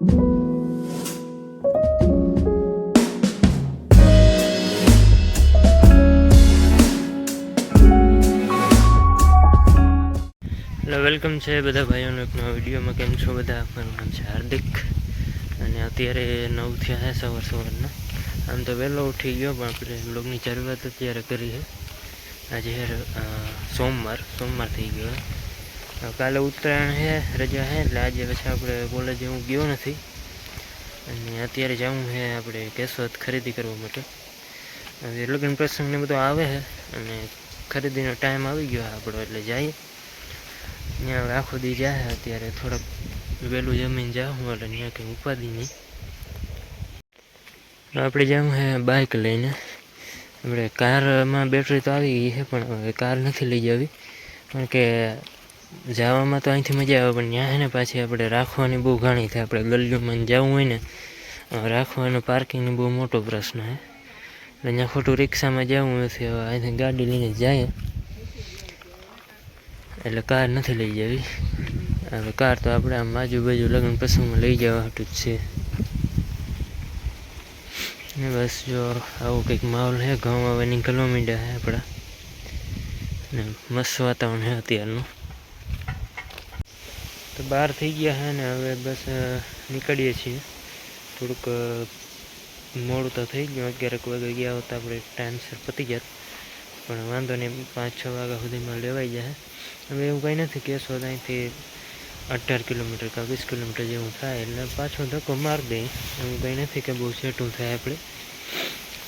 Welcome છે બધા ભાઈઓનો એક નવા વિડીયોમાં. કેમ છો બધા? મારું નામ છે હાર્દિક અને અત્યારે 9 થયા છે સવારના. આમ તો વહેલો ઉઠી ગયો પણ આપણે બ્લોગની શરૂઆત અત્યારે કરી છે. આજે સોમવાર થઈ ગયો. કાલે ઉત્તરાયણ છે, રજા છે, એટલે આજે પછી આપણે કોલેજે હું ગયો નથી અને અત્યારે જવું છે આપણે કેશોદ ખરીદી કરવા માટે. લગ્ન પ્રસંગને બધું આવે છે અને ખરીદીનો ટાઈમ આવી ગયો આપણો, એટલે જઈએ. ત્યાં આખો દી જાય. અત્યારે થોડોક વહેલું જમીન જાઉં એટલે ત્યાં કંઈ ઉપાધિ નહીં. આપણે જવું છે બાઇક લઈને. આપણે કારમાં બેટરી તો આવી ગઈ છે પણ હવે કાર નથી લઈ જવી, કારણ કે જવામાં તો અહીંથી મજા આવે પણ ત્યાં છે ને પાછી આપણે રાખવાની બહુ ઘણી થાય. આપણે ગલીઓમાં જવું હોય ને, રાખવાનો પાર્કિંગનો બહુ મોટો પ્રશ્ન છે, એટલે ત્યાં ખોટું રિક્ષામાં જવું નથી. હવે અહીંથી ગાડી લઈને જાય એટલે કાર નથી લઈ જવી. હવે કાર તો આપણે આમ આજુબાજુ લગ્ન પ્રસંગમાં લઈ જવા હાટું જ છે. બસ જો આવું કંઈક માહોલ છે. ઘઉં હવે નીકળવા માંડ્યા છે આપણા ને મસ્ત વાતાવરણ છે અત્યારનું. તો બહાર થઈ ગયા છે ને હવે બસ નીકળીએ છીએ. થોડુંક મોડું તો થઈ ગયું, 11 વાગે ગયા હોતા આપણે ટાઈમસર પતી જાત, પણ વાંધો નહીં, 5-6 વાગ્યા સુધીમાં લેવાઈ જાય. હવે એવું કંઈ નથી, કેશોદ અહીંથી 18 કિલોમીટર કે 20 કિલોમીટર જેવું થાય, એટલે પાછો ધક્કો મારી દઈએ. એવું કંઈ નથી કે બહુ સેટું થાય. આપણે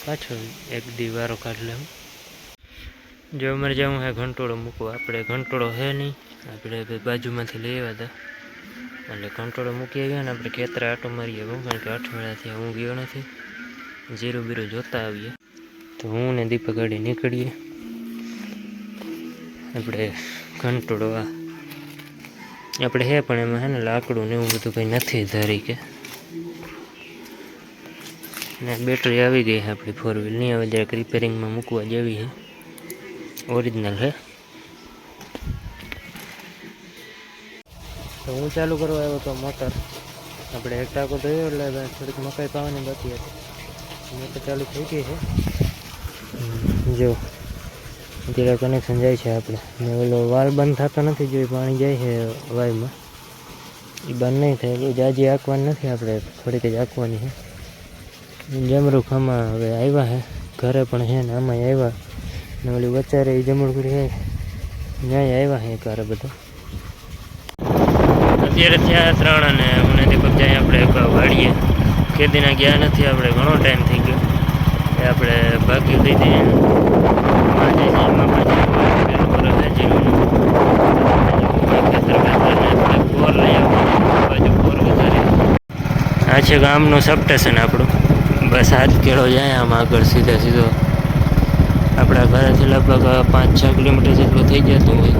પાછો એક દી વારો કાઢી લેવું. જો અમારે જવું છે ઘંટોળો મૂકવા. આપણે ઘંટોળો છે નહીં, આપણે બાજુમાંથી લઈ આવ્યા હતા, એટલે ઘંટોળો મૂકી આવ્યા ને આપણે ખેતરે આટો મારી આવ્યો, કારણ કે અઠવાડિયાથી હું ગયો નથી. જીરું બીરું જોતા આવીએ. તો હું ને દીપક ગાડી નીકળીએ. આપણે ઘંટોળો આપણે હે પણ એમાં છે ને લાકડું ને એવું બધું કંઈ નથી ધારી કે, ને બેટરી આવી ગઈ છે આપણી 4 વ્હીલની. હવે જરાક રિપેરિંગમાં મૂકવા જેવી છે. ઓરિજિનલ છે. તો હું ચાલુ કરવા આવ્યો તો મોટર. આપણે એક ટાંકો થયો એટલે થોડીક મકાઈ પાવાની બાકી હતી. મોટર ચાલુ થઈ ગઈ છે. જો અત્યારે કનેક્શન જાય છે આપણે, ને ઓલો વાલ બંધ થતો નથી. જો પાણી જાય છે વાયમાં, એ બંધ નહીં થાય. જાજી આંકવાની નથી, આપણે થોડીક જ આંકવાની છે. જમરૂખામાં હવે આવ્યા છે, ઘરે પણ છે ને આમાં આવ્યા, ને ઓલી વચારે એ જમણખુરી છે ન્યાય આવ્યા છે ઘરે બધા. અત્યારે થયા 3 અને હું દીપક જાય આપણે વાળીએ. ખેતીના ગયા નથી આપણે, ઘણો ટાઈમ થઈ ગયો. એ આપણે બાકી દઈ દઈએ. આ છે ગામનું સબસ્ટેશન આપણું. બસ આ જ કેળો જાય આમ આગળ સીધો આપણા ઘરેથી લગભગ 5-6 કિલોમીટર જેટલું થઈ જતું હોય.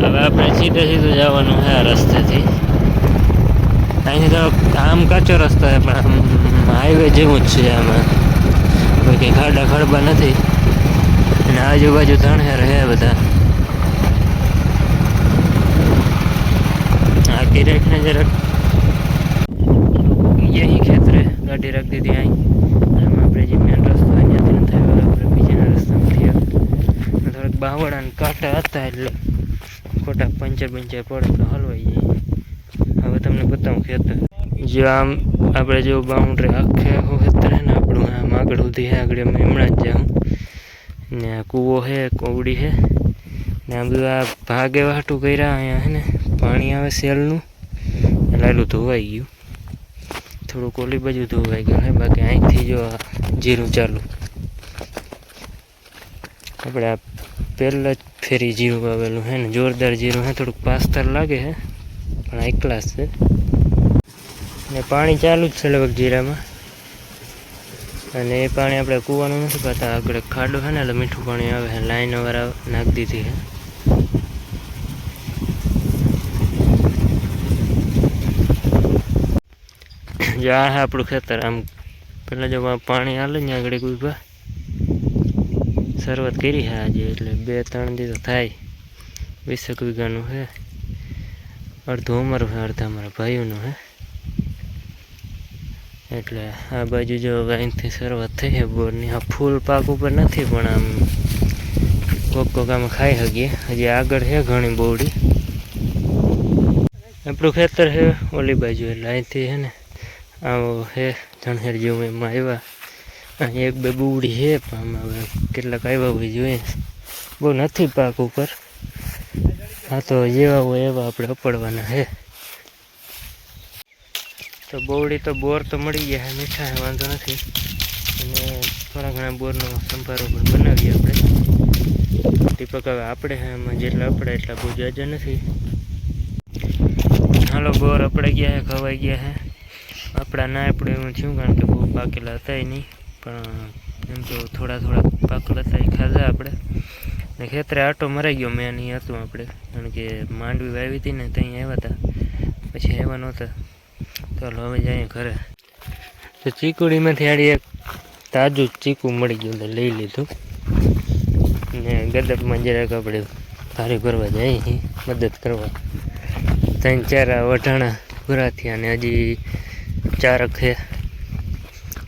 હવે આપણે સીધું જવાનું છે આ રસ્તેથી. અહીંથી તો આમ કાચો રસ્તો છે પણ આમ હાઈવે જેવું જ છે. આમાં કોઈ કંઈ ખાડા ખડબા નથી, અને આજુબાજુ ધણેર છે બધા. આખી રાખીને જરાક અહીં ખેતરે ગાડી રાખી દીધી. અહીં આમાં આપણે જે મેન રસ્તો હોય ત્યાંથી નથી આવ્યો, આપણે બીજાના રસ્તામાંથી આવ્યો. થોડાક બાવળાને કાંટા હતા એટલે ખોટા પંચર પડે તો હલવાઈ જાય. હવે તમને બતાવું ખેતર. જો આમ આપણે જો બાઉન્ડ્રી આખું ખેતર છે ને આપણું, આમ આગળ સુધી છે. આગળ અમે હમણાં જ જાઉં ને આ કૂવો છે, કોવડી છે, ને આ બધું આ ભાગે વાટું કર્યા. અહીંયા છે ને પાણી આવે સેલનું, એટલે એટલું ધોવાઈ ગયું. થોડુંક ઓલી બાજુ ધોવાઈ ગયું છે, બાકી અહીંથી જો જીરું ચાલુ. આપણે આ પહેલાં જ ફેરી જીરું આવેલું છે ને, જોરદાર જીરું છે. થોડુંક પાસ્તર લાગે છે પણ હાઈ ક્લાસ છે. ને પાણી ચાલુ જ છે લગભગ જીરામાં, અને એ પાણી આપણે કૂવાનું નથી પાતા. આગળ ખાડો છે ને એટલે મીઠું પાણી આવે છે. લાઈન વાળા નાખી દીધી છે. જો આ હે આપણું ખેતર. આમ પહેલાં જો પાણી હાલે ને આગળ કોઈ શરૂઆત કરી છે આજે, એટલે 2-3 દી તો થાય. 20 વીઘાનું છે. અડધું અમારું છે, અડધા અમારા ભાઈઓનું છે. એટલે આ બાજુ જો અહીંથી શરૂઆત થઈ છે બોરની. આ ફૂલ પાક ઉપર નથી, પણ આમ કોક આમાં ખાઈ શકીએ. હજી આગળ છે ઘણી બોવડી. આપણું ખેતર છે ઓલી બાજુ, એટલે અહીંથી છે ને આવો છે જણહેર જેવું. એમાં આવ્યા અહીં 1-2 બુવડી છે, પણ આમાં હવે કેટલાક આવ્યા હોય જોઈએ. બહુ નથી પાક ઉપર. આ તો જેવા હોય એવા આપણે અપડવાના છે. તો બોવડી તો બોર તો મળી ગયા છે, મીઠા છે, વાંધો નથી. અને થોડા ઘણા બોરનો સંભારો પણ બનાવીએ આપણે. દીપક હવે આપણે છે એમાં જેટલા અપડે એટલા બહુ જાજા નથી. હાલો, બોર અપડાઈ ગયા છે, ખવાઈ ગયા છે. આપણા ના આપણે એવું થયું, કારણ કે બહુ પાકેલા હતા નહીં, પણ એમ તો થોડા પાકેલા હતા એ ખાધા આપણે. ને ખેતરે આટો મરાઈ ગયો મેં નહીં હતું આપણે, કારણ કે માંડવી વાવી હતી ને ત્યાં આવ્યા હતા, પછી આવ્યા નહોતા. તો હવે જઈએ ઘરે. તો ચીકુડીમાંથી આડી એક તાજું ચીકુ મળી ગયું, તો લઈ લીધું. ને ગદપમાં જરાક આપણે ભારી ભરવા જઈએ મદદ કરવા. 3-4 વઢાણા પૂરા થયા, અને હજી 4 છે.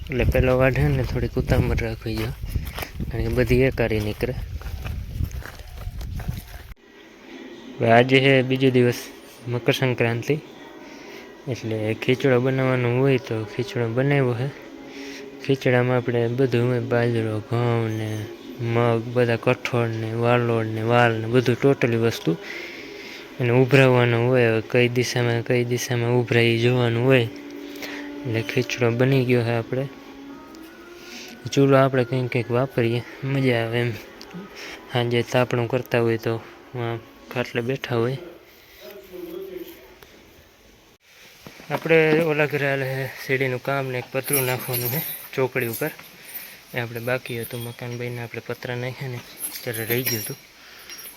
એટલે પેલો વાઢે ને થોડીક ઉતામળ રાખવી જોઈએ, કારણ કે બધી એકારી નીકળે. આજે છે બીજો દિવસ, મકર સંક્રાંતિ. એટલે ખીચડો બનાવવાનો હોય તો ખીચડો બનાવ્યો છે. ખીચડામાં આપણે બધું હોય, બાજરો, ઘઉં ને મગ, બધા કઠોળ ને વાલોળ ને વાલ ને બધું ટોટલી વસ્તુ. અને ઉભરાવવાનું હોય, કઈ દિશામાં ઉભરાઈ જોવાનું હોય. એટલે ખીચડો બની ગયો છે. આપણે ચૂલો આપણે કંઈક વાપરીએ, મજા આવે એમ. સાંજે તાપણું કરતા હોય તો ખાટલે બેઠા હોય. આપણે ઓલા ઘરે હાલે છે સીડીનું કામ ને એક પતરું નાખવાનું છે ચોકડી ઉપર. એ આપણે બાકી હતું, મકાન બનીને આપણે પતરા નાખ્યા ને ત્યારે રહી ગયું હતું.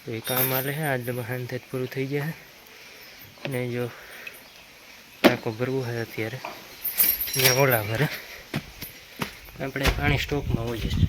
તો એ કામ હાલે છે. આજ બહાનથી જ પૂરું થઈ ગયા છે. ને જો ટાંકો ભરવું છે અત્યારે. ને ઓલા ઘરે આપણે પાણી સ્ટોકમાં હોય છે.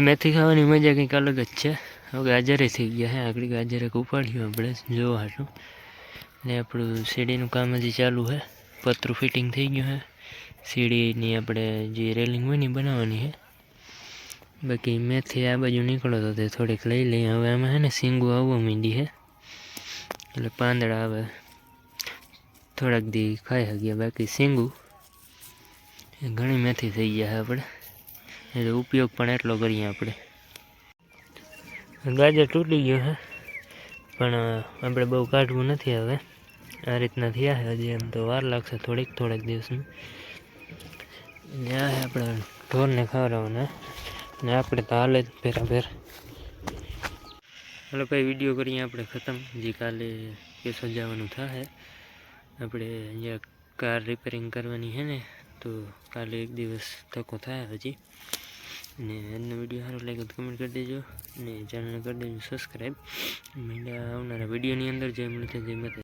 મેથી ખાવાની મજા કંઈક અલગ જ છે. હવે ગાજરે થઈ ગયા છે, આગળ ગાજરે ઉપાડ્યું આપણે જોવા હાટું. ને આપણું સીડીનું કામ હજી ચાલુ છે. પતરું ફિટિંગ થઈ ગયું છે. સીડીની આપણે જે રેલિંગ હોય ને બનાવવાની છે. બાકી મેથી આ બાજુ નીકળો તો તે થોડીક લઈ લઈએ. હવે આમાં છે ને સિંગું આવવા માંડી છે, એટલે પાંદડા આવે થોડાક દી ખાઈ શકીએ. બાકી સિંગું ઘણી મેથી થઈ ગયા છે આપણે, એટલે ઉપયોગ પણ એટલો કરીએ આપણે. ગાજર તૂટી ગયું છે, પણ આપણે બહુ કાઢવું નથી. હવે આ રીતના થયા છે. હજી એમ તો વાર લાગશે થોડાક દિવસમાં. ને આ આપણે ઢોરને ખવડાવવાના, ને આપણે તો હાલે જ ભેર. ચાલો ભાઈ, વિડીયો કરીએ આપણે ખતમ. જે કાલે કેસો જવાનું થાય. આપણે અહીંયા કાર રિપેરિંગ કરવાની છે ને, તો કાલે એક દિવસ ધક્કો થાય હજી. ને આજનો વિડીયો સારો લાગે તો કમેન્ટ કરી દેજો, ને ચેનલને કરી દેજો સબસ્ક્રાઈબ. આવનારા વિડીયોની અંદર જે મળે જય માતા.